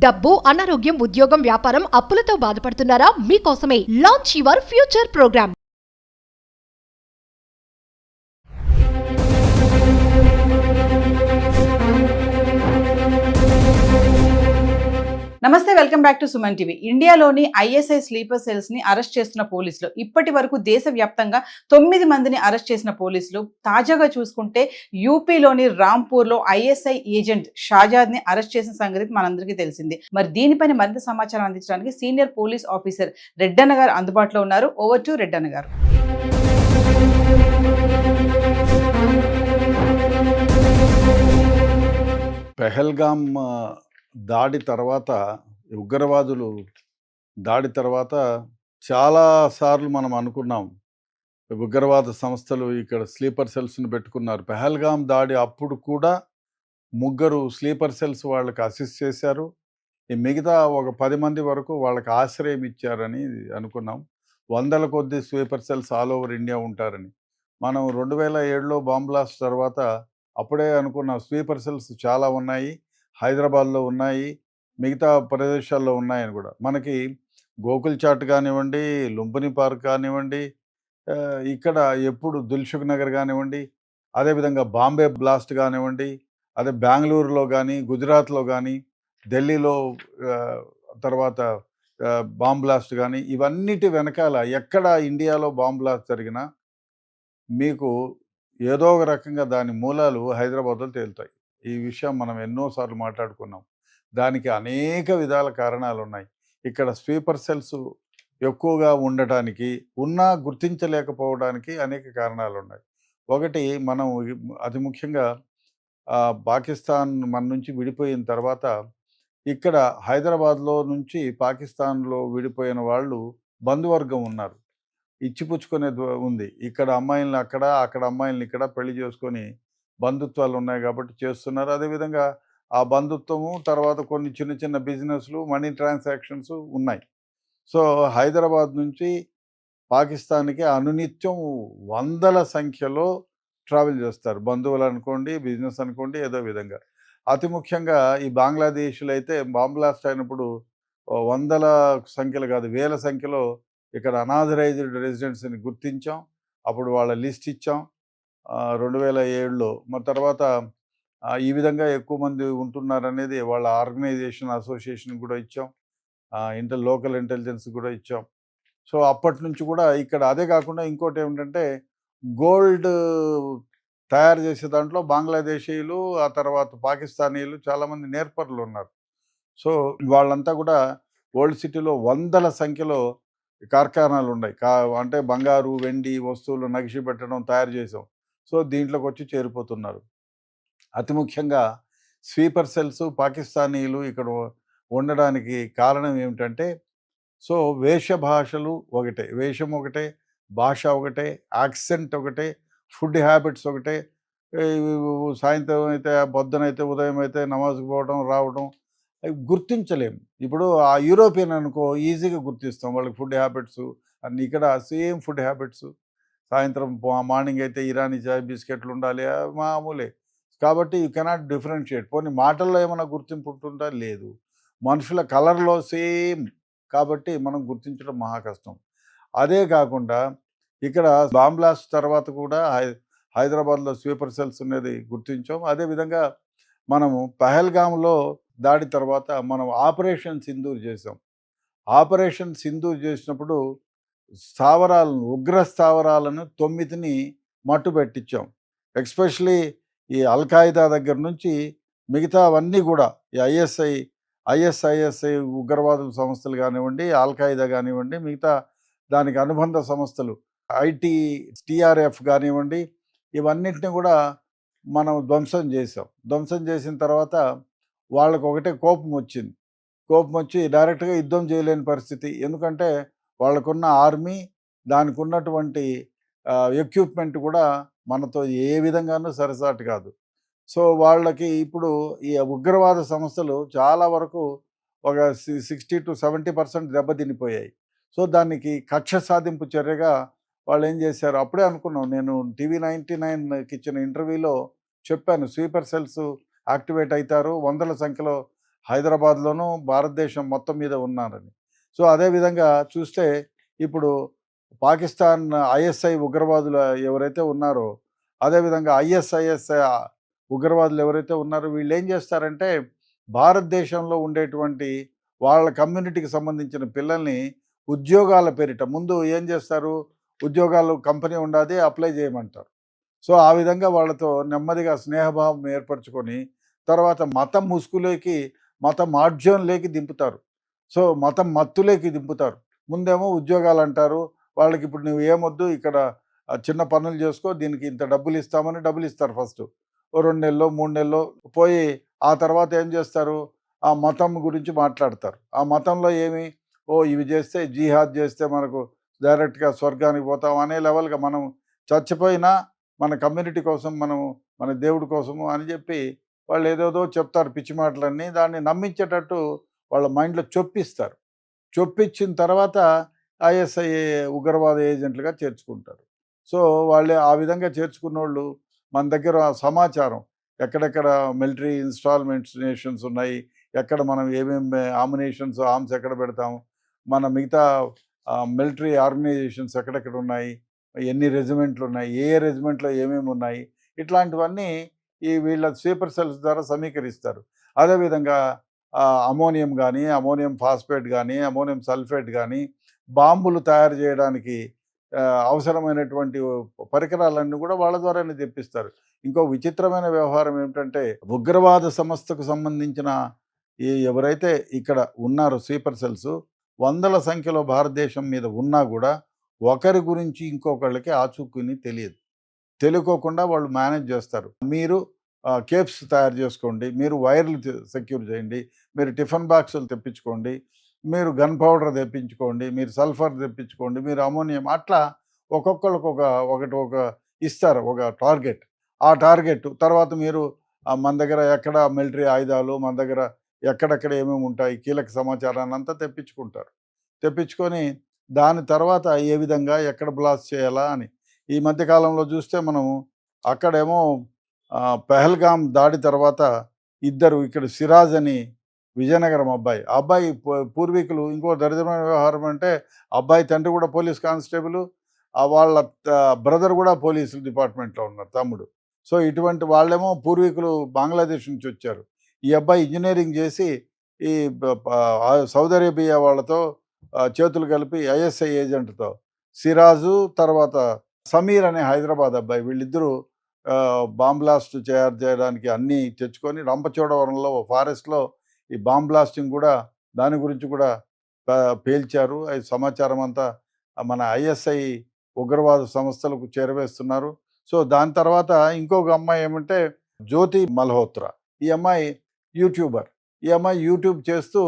డబ్బు, అనారోగ్యం, ఉద్యోగం, వ్యాపారం, అప్పులతో బాధపడుతున్నారా? మీకోసమే లాంచ్ యువర్ ఫ్యూచర్ ప్రోగ్రామ్. నమస్తే, welcome back to Suman TV. ఇండియాలోని ఐఎస్ఐ స్లీపర్ సెల్స్ ని అరెస్ట్ చేస్తున్న పోలీసులు ఇప్పటి వరకు దేశవ్యాప్తంగా 9 మందిని అరెస్ట్ చేసిన పోలీసులు తాజాగా చూసుకుంటే యూపీలోని రాంపూర్లో ఐఎస్ఐ ఏజెంట్ షాజాద్ ని అరెస్ట్ చేసిన సంగతి మనందరికీ తెలిసింది. మరి దీనిపైన మరింత సమాచారం అందించడానికి సీనియర్ పోలీస్ ఆఫీసర్ రెడ్డన్న గారు అందుబాటులో ఉన్నారు. ఓవర్ టు రెడ్డన్న గారు. పెహల్గామ్ దాడి తర్వాత, ఉగ్రవాదులు దాడి తర్వాత చాలాసార్లు మనం అనుకున్నాం ఉగ్రవాద సంస్థలు ఇక్కడ స్లీపర్ సెల్స్ని పెట్టుకున్నారు. పెహల్గామ్ దాడి అప్పుడు కూడా 3 స్లీపర్ సెల్స్ వాళ్ళకి అసిస్ట్ చేశారు. ఈ మిగతా ఒక 10 మంది వరకు వాళ్ళకి ఆశ్రయం ఇచ్చారని అనుకున్నాం. 100ల కొద్ది sleeper cells all over India ఉంటారని. మనం 2007లో బాంబ్ బ్లాస్ట్ తర్వాత అప్పుడే అనుకున్నాం స్లీపర్ సెల్స్ చాలా ఉన్నాయి, హైదరాబాద్లో ఉన్నాయి, మిగతా ప్రదేశాల్లో ఉన్నాయని కూడా. మనకి గోకుల్ చాట్ కానివ్వండి, లుంబిని పార్క్ కానివ్వండి, ఇక్కడ ఎప్పుడు దిల్సుఖ్ నగర్ కానివ్వండి, అదేవిధంగా బాంబే బ్లాస్ట్ కానివ్వండి, అదే బెంగళూరులో కానీ, గుజరాత్లో కానీ, ఢిల్లీలో తర్వాత బాంబ్ బ్లాస్ట్ కానీ, ఇవన్నిటి వెనకాల ఎక్కడ ఇండియాలో బాంబ్ బ్లాస్ట్ జరిగినా మీకు ఏదో ఒక రకంగా దాని మూలాలు హైదరాబాద్లో తేలుతాయి. ఈ విషయం మనం ఎన్నోసార్లు మాట్లాడుకున్నాం. దానికి అనేక విధాల కారణాలు ఉన్నాయి. ఇక్కడ స్లీపర్ సెల్స్ ఎక్కువగా ఉండటానికి, ఉన్నా గుర్తించలేకపోవడానికి అనేక కారణాలు ఉన్నాయి. ఒకటి, మనం అతి ముఖ్యంగా పాకిస్తాన్ మన నుంచి విడిపోయిన తర్వాత ఇక్కడ హైదరాబాద్లో నుంచి పాకిస్తాన్లో విడిపోయిన వాళ్ళు బంధువర్గం ఉన్నారు. ఇచ్చిపుచ్చుకునేది ఉంది. ఇక్కడ అమ్మాయిల్ని అక్కడ, అక్కడ అమ్మాయిల్ని ఇక్కడ పెళ్లి చేసుకొని బంధుత్వాలు ఉన్నాయి కాబట్టి చేస్తున్నారు. అదేవిధంగా ఆ బంధుత్వము తర్వాత కొన్ని చిన్న చిన్న బిజినెస్లు, మనీ ట్రాన్సాక్షన్స్ ఉన్నాయి. సో హైదరాబాద్ నుంచి పాకిస్తాన్కి అనునిత్యం 100ల సంఖ్యలో ట్రావెల్ చేస్తారు. బంధువులు అనుకోండి, బిజినెస్ అనుకోండి, ఏదో విధంగా. అతి ముఖ్యంగా ఈ బంగ్లాదేశ్లో అయితే బాంబ్ బ్లాస్ట్ అయినప్పుడు 100ల సంఖ్యలు కాదు, 1000ల సంఖ్యలో ఇక్కడ అనాథరైజ్డ్ రెసిడెంట్స్ని గుర్తించాం. అప్పుడు వాళ్ళ లిస్ట్ ఇచ్చాం 2007లో. మరి తర్వాత ఈ విధంగా ఎక్కువ మంది ఉంటున్నారనేది వాళ్ళ ఆర్గనైజేషన్, అసోసియేషన్ కూడా ఇచ్చాం, లోకల్ ఇంటెలిజెన్స్ కూడా ఇచ్చాం. సో అప్పటి నుంచి కూడా ఇక్కడ అదే కాకుండా ఇంకోటి ఏమిటంటే గోల్డ్ తయారు చేసే దాంట్లో బంగ్లాదేశీయులు, ఆ తర్వాత పాకిస్తానీయులు చాలామంది నేర్పరులు ఉన్నారు. సో వాళ్ళంతా కూడా ఓల్డ్ సిటీలో 100ల సంఖ్యలో కార్ఖానాలు ఉన్నాయి. అంటే బంగారు, వెండి వస్తువులు నగిషి పెట్టడం, తయారు చేసాం. సో దీంట్లోకి వచ్చి చేరిపోతున్నారు. అతి ముఖ్యంగా స్లీపర్ సెల్స్ పాకిస్తానీయులు ఇక్కడ ఉండడానికి కారణం ఏమిటంటే, సో వేష భాషలు ఒకటే, వేషం ఒకటే, భాష ఒకటే, యాక్సెంట్ ఒకటే, ఫుడ్ హ్యాబిట్స్ ఒకటే. సాయంత్రం అయితే, పొద్దునైతే, ఉదయం అయితే నమాజ్కి పోవడం రావడం గుర్తించలేము. ఇప్పుడు ఆ యూరోపియన్ అనుకో ఈజీగా గుర్తిస్తాం, వాళ్ళకి ఫుడ్ హ్యాబిట్స్ అన్ని. ఇక్కడ సేమ్ ఫుడ్ హ్యాబిట్స్. సాయంత్రం మార్నింగ్ అయితే ఇరానీ చాయ్, బిస్కెట్లు ఉండాలి, మామూలే. కాబట్టి యూ కెనాట్ డిఫరెన్షియేట్. పోనీ మాటల్లో ఏమైనా గుర్తింపు ఉంటుందా? లేదు. మనుషుల కలర్లో సేమ్, కాబట్టి మనం గుర్తించడం మహా కష్టం. అదే కాకుండా ఇక్కడ బాంబ్ బ్లాస్ట్ తర్వాత కూడా హైదరాబాద్లో స్లీపర్ సెల్స్ అనేది గుర్తించాం. అదేవిధంగా మనము పెహల్గామ్లో దాడి తర్వాత మనం ఆపరేషన్ సింధూర్ చేసాం. ఆపరేషన్ సింధూర్ చేసినప్పుడు ఉగ్ర స్థావరాలను 9ని మట్టు పెట్టించాం. ఎస్పెషలీ ఈ అల్ఖాయిదా దగ్గర నుంచి మిగతావన్నీ కూడా ఈ ఐఎస్ఐఎస్ఐ ఉగ్రవాదుల సంస్థలు కానివ్వండి, అల్ఖాయిదా కానివ్వండి, మిగతా దానికి అనుబంధ సంస్థలు టిఆర్ఎఫ్ కానివ్వండి, ఇవన్నిటిని కూడా మనం ధ్వంసం చేసాం. ధ్వంసం చేసిన తర్వాత వాళ్ళకు ఒకటే కోపం వచ్చి డైరెక్ట్గా యుద్ధం చేయలేని పరిస్థితి. ఎందుకంటే వాళ్ళకున్న ఆర్మీ, దానికి ఉన్నటువంటి ఎక్విప్మెంట్ కూడా మనతో ఏ విధంగానూ సరిసాటి కాదు. సో వాళ్ళకి ఇప్పుడు ఈ ఉగ్రవాద సంస్థలు చాలా వరకు ఒక 60 to 70% దెబ్బతినిపోయాయి. సో దానికి కక్ష సాధింపు చర్యగా వాళ్ళు ఏం చేశారు, అప్పుడే అనుకున్నాం. నేను టీవీ 99కి ఇచ్చిన ఇంటర్వ్యూలో చెప్పాను, స్లీపర్ సెల్స్ యాక్టివేట్ అవుతారు, 100ల సంఖ్యలో హైదరాబాద్లోనూ భారతదేశం మొత్తం మీద ఉన్నారని. సో అదేవిధంగా చూస్తే ఇప్పుడు పాకిస్తాన్ ఐఎస్ఐ ఉగ్రవాదులు ఎవరైతే ఉన్నారో, అదేవిధంగా ఐఎస్ఐఎస్ ఉగ్రవాదులు ఎవరైతే ఉన్నారో వీళ్ళు ఏం చేస్తారంటే భారతదేశంలో ఉండేటువంటి వాళ్ళ కమ్యూనిటీకి సంబంధించిన పిల్లల్ని ఉద్యోగాల పేరిట ముందు ఏం చేస్తారు, ఉద్యోగాలు కంపెనీ ఉండాది అప్లై చేయమంటారు. సో ఆ విధంగా వాళ్ళతో నెమ్మదిగా స్నేహభావం ఏర్పరచుకొని తర్వాత మతం ముసుగులోకి మతం మాధ్యంలోకి దింపుతారు. సో మతం మత్తులోకి దింపుతారు. ముందేమో ఉద్యోగాలు అంటారు వాళ్ళకి, ఇప్పుడు నువ్వు ఏమొద్దు ఇక్కడ చిన్న పనులు చేసుకో, దీనికి ఇంత డబ్బులు ఇస్తామని డబ్బులు ఇస్తారు ఫస్ట్. ఓ 2 నెలలో 3 నెలలో పోయి ఆ తర్వాత ఏం చేస్తారు, ఆ మతం గురించి మాట్లాడతారు. ఆ మతంలో ఏమి, ఓ ఇవి చేస్తే జిహాద్ చేస్తే మనకు డైరెక్ట్గా స్వర్గానికి పోతాం అనే లెవెల్గా మనం చచ్చిపోయినా మన కమ్యూనిటీ కోసం మనము మన దేవుడి కోసము అని చెప్పి వాళ్ళు ఏదేదో చెప్తారు పిచ్చి మాటలన్నీ. దాన్ని నమ్మించేటట్టు వాళ్ళ మైండ్లో చొప్పిస్తారు. చొప్పించిన తర్వాత ఐఎస్ఐ ఉగ్రవాద ఏజెంట్లుగా చేర్చుకుంటారు. సో వాళ్ళే ఆ విధంగా చేర్చుకున్నోళ్ళు మన దగ్గర సమాచారం ఎక్కడెక్కడ మిలిటరీ ఇన్స్టాల్మెంట్స్ ఉన్నాయి, ఎక్కడ మనం ఏమేమి ఆర్మ్స్ ఎక్కడ పెడతాము, మన మిగతా మిలిటరీ ఆర్గనైజేషన్స్ ఎక్కడెక్కడ ఉన్నాయి, ఎన్ని రెజిమెంట్లు ఉన్నాయి, ఏ రెజిమెంట్లో ఏమేమి ఉన్నాయి, ఇట్లాంటివన్నీ ఈ వీళ్ళ స్లీపర్ సెల్స్ ద్వారా సమీకరిస్తారు. అదేవిధంగా అమోనియం కానీ, అమోనియం ఫాస్ఫేట్ కానీ, అమోనియం సల్ఫేట్ కానీ, బాంబులు తయారు చేయడానికి అవసరమైనటువంటి పరికరాలన్నీ కూడా వాళ్ళ ద్వారానే తెప్పిస్తారు. ఇంకో విచిత్రమైన వ్యవహారం ఏమిటంటే ఉగ్రవాద సంస్థకు సంబంధించిన ఎవరైతే ఇక్కడ ఉన్నారో స్లీపర్ సెల్స్ వందల సంఖ్యలో భారతదేశం మీద ఉన్నా కూడా ఒకరి గురించి ఇంకొకళ్ళకి ఆచూకుని తెలియదు. తెలియకోకుండా వాళ్ళు మేనేజ్ చేస్తారు. మీరు కేప్స్ తయారు చేసుకోండి, మీరు వైర్లు సెక్యూర్ చేయండి, మీరు టిఫిన్ బాక్సులు తెప్పించుకోండి, మీరు గన్ పౌడర్ తెప్పించుకోండి, మీరు సల్ఫర్ తెప్పించుకోండి, మీరు అమోనియం, అట్లా ఒక్కొక్కరికి ఒక ఇస్తారు ఒక టార్గెట్. ఆ టార్గెట్ తర్వాత మీరు మన దగ్గర ఎక్కడ మిలిటరీ ఆయుధాలు, మన దగ్గర ఎక్కడెక్కడ ఏమేమి ఉంటాయి కీలక సమాచారాన్ని అంతా తెప్పించుకుంటారు. తెప్పించుకొని దాని తర్వాత ఏ విధంగా ఎక్కడ బ్లాస్ట్ చేయాలా అని. ఈ మధ్యకాలంలో చూస్తే మనము అక్కడేమో పెహల్గాం దాడి తర్వాత ఇద్దరు ఇక్కడ సిరాజ్ అని విజయనగరం అబ్బాయి, ఆ అబ్బాయి పూర్వీకులు ఇంకో దరిద్రమైన వ్యవహారం అంటే అబ్బాయి తండ్రి కూడా పోలీస్ కానిస్టేబుల్, వాళ్ళ బ్రదర్ కూడా పోలీసు డిపార్ట్మెంట్లో ఉన్నారు తమ్ముడు. సో ఇటువంటి వాళ్ళేమో పూర్వీకులు బంగ్లాదేశ్ నుంచి వచ్చారు. ఈ అబ్బాయి ఇంజనీరింగ్ చేసి ఈ సౌదీ అరేబియా వాళ్ళతో చేతులు కలిపి ఐఎస్ఐ ఏజెంట్తో సిరాజు తర్వాత సమీర్ అనే హైదరాబాద్ అబ్బాయి వీళ్ళిద్దరూ బాంబ్ బ్లాస్ట్ చేయడానికి అన్నీ తెచ్చుకొని రంపచోడవరంలో ఫారెస్ట్లో ఈ బాంబ్ బ్లాస్టింగ్ కూడా దాని గురించి కూడా పేల్చారు. ఈ సమాచారం అంతా మన ఐఎస్ఐ ఉగ్రవాద సంస్థలకు చేరవేస్తున్నారు. సో దాని తర్వాత ఇంకొక అమ్మాయి ఏమంటే జ్యోతి మల్హోత్రా, ఈ అమ్మాయి యూట్యూబర్. ఈ అమ్మాయి యూట్యూబ్ చేస్తూ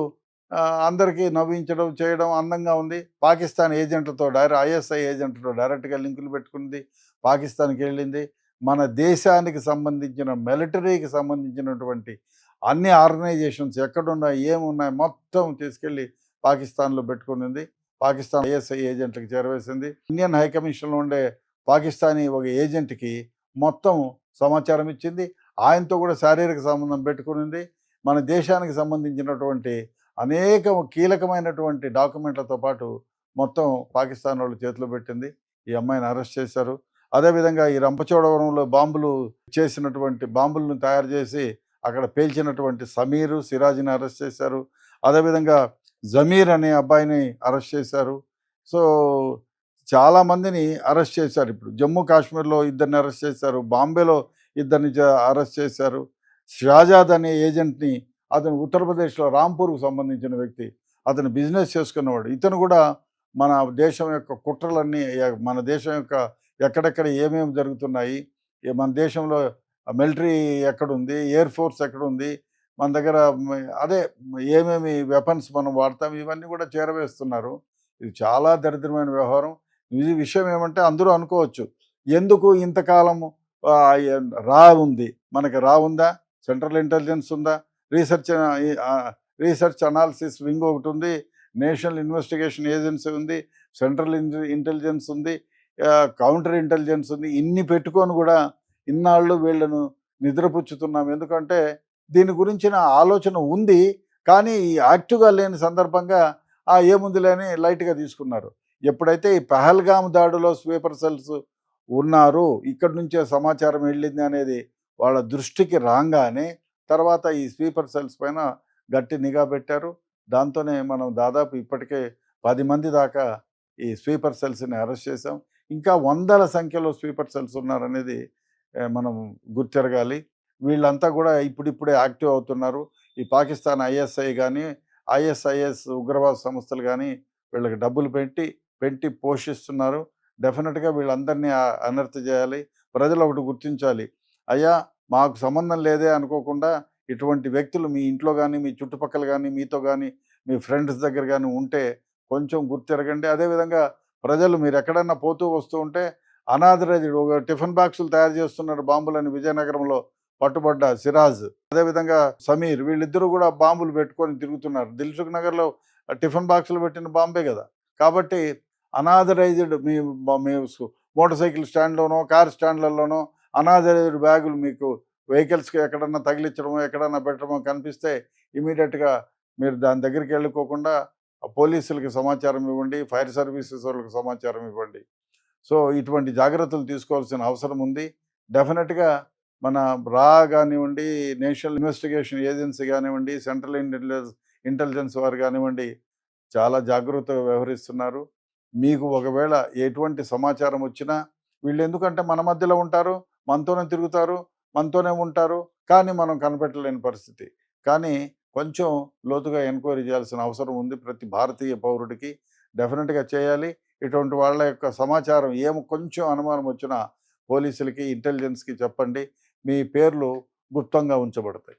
అందరికీ నవ్వించడం చేయడం అందంగా ఉంది. పాకిస్తాన్ ఏజెంట్లతో ఐఎస్ఐ ఏజెంట్లతో డైరెక్ట్గా లింకులు పెట్టుకుంది, పాకిస్తాన్కి వెళ్ళింది. మన దేశానికి సంబంధించిన మిలిటరీకి సంబంధించినటువంటి అన్ని ఆర్గనైజేషన్స్ ఎక్కడున్నాయి ఏమున్నాయి మొత్తం తీసుకెళ్ళి పాకిస్తాన్లో పెట్టుకునింది. పాకిస్తాన్ ఐఎస్ఐ ఏజెంట్లకు చేరవేసింది. ఇండియన్ హైకమిషన్లో ఉండే పాకిస్తానీ ఒక ఏజెంట్కి మొత్తం సమాచారం ఇచ్చింది. ఆయనతో కూడా శారీరక సంబంధం పెట్టుకునింది. మన దేశానికి సంబంధించినటువంటి అనేక కీలకమైనటువంటి డాక్యుమెంట్లతో పాటు మొత్తం పాకిస్తాన్ వాళ్ళు చేతిలో పెట్టింది. ఈ అమ్మాయిని అరెస్ట్ చేశారు. అదేవిధంగా ఈ రంపచోడవరంలో బాంబులను తయారు చేసి అక్కడ పేల్చినటువంటి సమీరు సిరాజ్ని అరెస్ట్ చేశారు. అదేవిధంగా జమీర్ అనే అబ్బాయిని అరెస్ట్ చేశారు. సో చాలామందిని అరెస్ట్ చేశారు. ఇప్పుడు జమ్మూ కాశ్మీర్లో ఇద్దరిని అరెస్ట్ చేశారు, బాంబేలో ఇద్దరిని అరెస్ట్ చేశారు. షాజాద్ అనే ఏజెంట్ని, అతను ఉత్తరప్రదేశ్లో రాంపూర్కు సంబంధించిన వ్యక్తి, అతను బిజినెస్ చేసుకున్నవాడు. ఇతను కూడా మన దేశం యొక్క కుట్రలన్నీ, మన దేశం యొక్క ఎక్కడెక్కడ ఏమేమి జరుగుతున్నాయి, మన దేశంలో మిలిటరీ ఎక్కడుంది, ఎయిర్ ఫోర్స్ ఎక్కడుంది, మన దగ్గర అదే ఏమేమి వెపన్స్ మనం వాడతాం, ఇవన్నీ కూడా చేరవేస్తున్నారు. ఇది చాలా దరిద్రమైన వ్యవహారం. ఇది విషయం ఏమంటే అందరూ అనుకోవచ్చు, ఎందుకు ఇంతకాలము ఉంది, మనకి ఉందా, సెంట్రల్ ఇంటెలిజెన్స్ ఉందా, రీసెర్చ్ అనాలిసిస్ వింగ్ ఒకటి ఉంది, నేషనల్ ఇన్వెస్టిగేషన్ ఏజెన్సీ ఉంది, సెంట్రల్ ఇంటెలిజెన్స్ ఉంది, కౌంటర్ ఇంటెలిజెన్స్ ఉంది. ఇన్ని పెట్టుకొని కూడా ఇన్నాళ్ళు వీళ్ళను నిద్రపుచ్చుతున్నాం. ఎందుకంటే దీని గురించిన ఆలోచన ఉంది, కానీ ఈ యాక్టివ్గా లేని సందర్భంగా ఏముందిలే అని లైట్గా తీసుకున్నారు. ఎప్పుడైతే ఈ పహల్గామ్ దాడిలో స్వీపర్ సెల్స్ ఉన్నారు, ఇక్కడి నుంచే సమాచారం వెళ్ళింది అనేది వాళ్ళ దృష్టికి రాగానే తర్వాత ఈ స్వీపర్ సెల్స్ పైన గట్టి నిఘా పెట్టారు. దాంతోనే మనం దాదాపు ఇప్పటికే 10 మంది దాకా ఈ స్వీపర్ సెల్స్ని అరెస్ట్ చేసాం. ఇంకా వందల సంఖ్యలో స్వీపర్ సెల్స్ ఉన్నారనేది మనం గుర్తెరగాలి. వీళ్ళంతా కూడా ఇప్పుడిప్పుడే యాక్టివ్ అవుతున్నారు. ఈ పాకిస్తాన్ ఐఎస్ఐ కానీ ఐఎస్ఐఎస్ ఉగ్రవాద సంస్థలు కానీ వీళ్ళకి డబ్బులు పెట్టి పోషిస్తున్నారు. డెఫినెట్గా వీళ్ళందరినీ అనర్థ చేయాలి. ప్రజలు ఒకటి గుర్తించాలి, అయ్యా మాకు సంబంధం లేదే అనుకోకుండా ఇటువంటి వ్యక్తులు మీ ఇంట్లో కానీ మీ చుట్టుపక్కల కానీ మీతో కానీ మీ ఫ్రెండ్స్ దగ్గర కానీ ఉంటే కొంచెం గుర్తిరగండి. అదేవిధంగా ప్రజలు మీరు ఎక్కడన్నా పోతూ వస్తూ ఉంటే అనాథరైజ్డ్ ఒక టిఫిన్ బాక్సులు తయారు చేస్తున్నారు బాంబులని విజయనగరంలో పట్టుబడ్డ సిరాజ్, అదేవిధంగా సమీర్, వీళ్ళిద్దరూ కూడా బాంబులు పెట్టుకొని తిరుగుతున్నారు. దిల్సుఖ్ నగర్లో టిఫిన్ బాక్సులు పెట్టిన బాంబే కదా. కాబట్టి అనాథరైజ్డ్ మీ మోటార్ సైకిల్ స్టాండ్లోనో కార్ స్టాండ్లలోనో అనాథరైజ్డ్ బ్యాగులు మీకు వెహికల్స్కి ఎక్కడన్నా తగిలించడమో ఎక్కడన్నా పెట్టడమో కనిపిస్తే ఇమీడియట్గా మీరు దాని దగ్గరికి వెళ్ళుకోకుండా పోలీసులకి సమాచారం ఇవ్వండి, ఫైర్ సర్వీసెస్ వాళ్ళకి సమాచారం ఇవ్వండి. సో ఇటువంటి జాగ్రత్తలు తీసుకోవాల్సిన అవసరం ఉంది. డెఫినెట్గా మన రా కానివ్వండి, నేషనల్ ఇన్వెస్టిగేషన్ ఏజెన్సీ కానివ్వండి, సెంట్రల్ ఇంటెలిజెన్స్ వారు కానివ్వండి చాలా జాగ్రత్తగా వ్యవహరిస్తున్నారు. మీకు ఒకవేళ ఎటువంటి సమాచారం వచ్చినా వీళ్ళు ఎందుకంటే మన మధ్యలో ఉంటారు, మనతోనే తిరుగుతారు, మనతోనే ఉంటారు, కానీ మనం కనిపెట్టలేని పరిస్థితి. కానీ కొంచెం లోతుగా ఎంక్వైరీ చేయాల్సిన అవసరం ఉంది ప్రతి భారతీయ పౌరుడికి. డెఫినెట్గా చేయాలి. ఇటువంటి వాళ్ళ యొక్క సమాచారం కొంచెం అనుమానం వచ్చినా పోలీసులకి ఇంటెలిజెన్స్కి చెప్పండి. మీ పేర్లు గుప్తంగా ఉంచబడతాయి.